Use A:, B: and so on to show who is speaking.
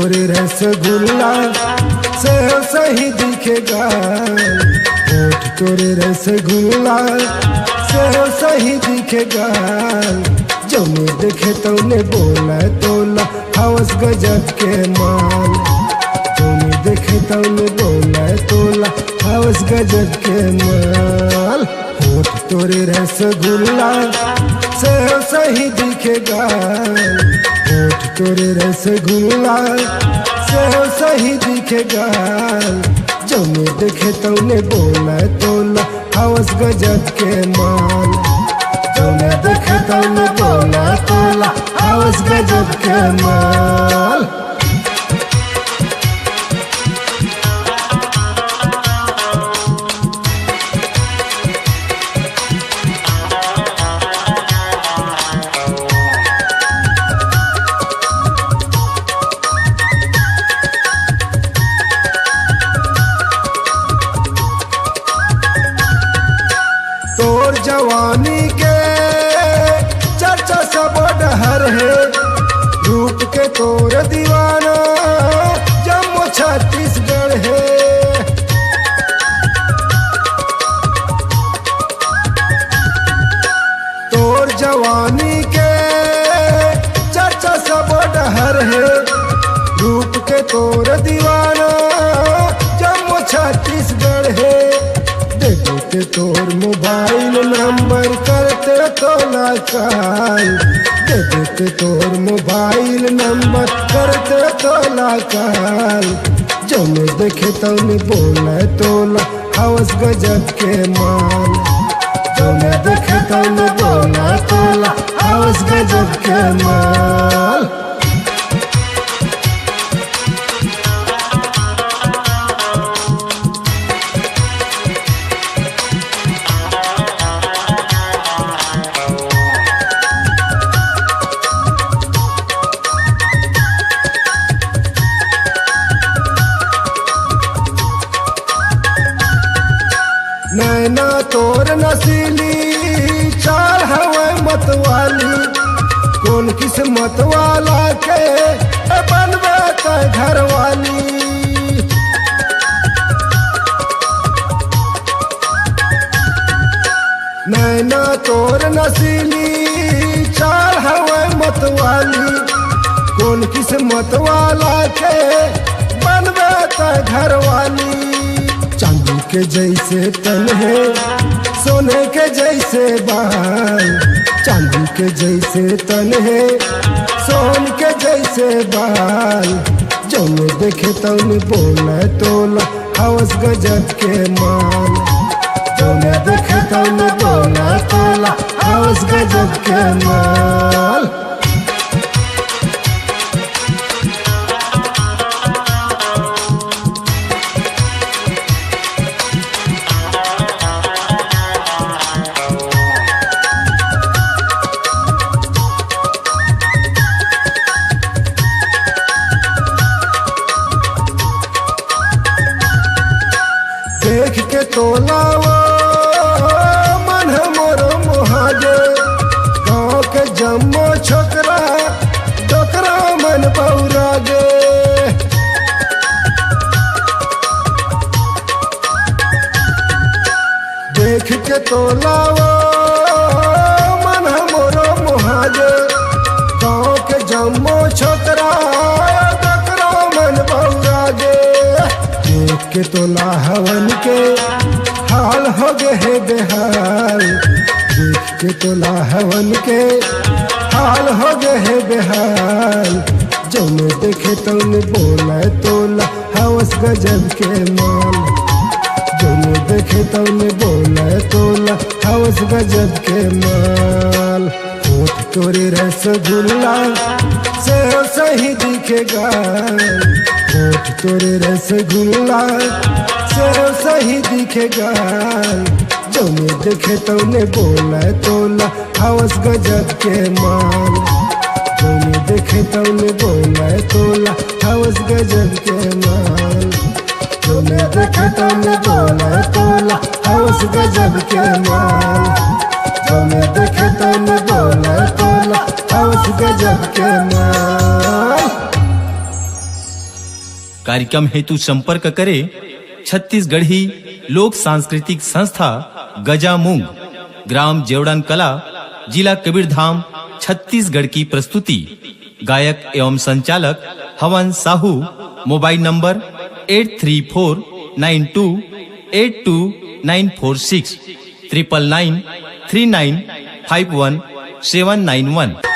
A: तोरे रसगुल्ला से सही दिखेगा। होठ तोरे रसगुल्ला से सही दिखेगा। जौने देखे तौने बोला तोला हवस गजब के माल। जौने देखे तौने बोला तोला हवस गजब के माल। होठ तोरे रसगुल्ला से सही दिखेगा। होठ तोरे रसगुल्ला से सही दिखेगा। जौने देखे तौने बोला तोला हवस गजब के माल। जौने देखे तौने बोला तोला हवस गजब के माल। तोर जवानी के चर्चा सब डहर है। रूप के तोर दीवाना जम्मू छत्तीसगढ़ है। तोर जवानी के चर्चा सब डहर है। रूप के तोर दीवाना जम्मू छत्तीसगढ़ है। देते तोर मोबाइल नंबर करते तोला काल। देते तोर मोबाइल नंबर करते तोला काल। जौने देखे तौने बोला तोला हवस गजब के माल। जौने देखे तौने बोला तोला हवस गजब के माल। नैना तोर नसीली चाल हवा मतवाली। कौन किस्मत वाला के बनवे का घर वाली। नैना तोर नसीली चाल हवा मतवाली। कौन किस्मत वाला के बनवे का घर वाली। चांदी के जैसे तन है सोने के जैसे बाल। चांदी के जैसे तन है सोने के जैसे बाल। जौने देखे तौने बोला तोला हवस गजब के माल। जौने देखे तौने बोला तोला हवस गजब के माल। देख के तोला वो मन मोर मोहागे। गाँव के जम्मो छोकरा छोकरा मन बौरागे। देख के तोला वो मन मोर मोहागे। गाँव के जम्मो छोकरा छोकरा मन बौरागे। देख के तोला हवन के हाल हो गए है बेहाल। देख के तोला हवन के हाल हो गए है बेहाल। जौने देखे तौने बोला तोला हवस गजब के माल। जौने देखे तौने बोला तोला हवस गजब के माल। होठ तोरे रसगुल्ला से सही दिखेगा। होठ तोरे रसगुल्ला से सही दिखेगा। जौने देखे तौने बोला तोला हवस गजब के माल। जौने देखे तौने बोला तोला हवस गजब के माल। जौने देखे तौने बोला तोला हवस गजब के माल। जौने देखे तौने बोला तोला हवस गजब के माल।
B: कार्यक्रम हेतु संपर्क करे छत्तीसगढ़ी लोक सांस्कृतिक संस्था गजामुंग, ग्राम जेवड़न कला, जिला कबीरधाम, छत्तीसगढ़ की प्रस्तुति। गायक एवं संचालक हवन साहू। Mobile number 8349282946 9993951791।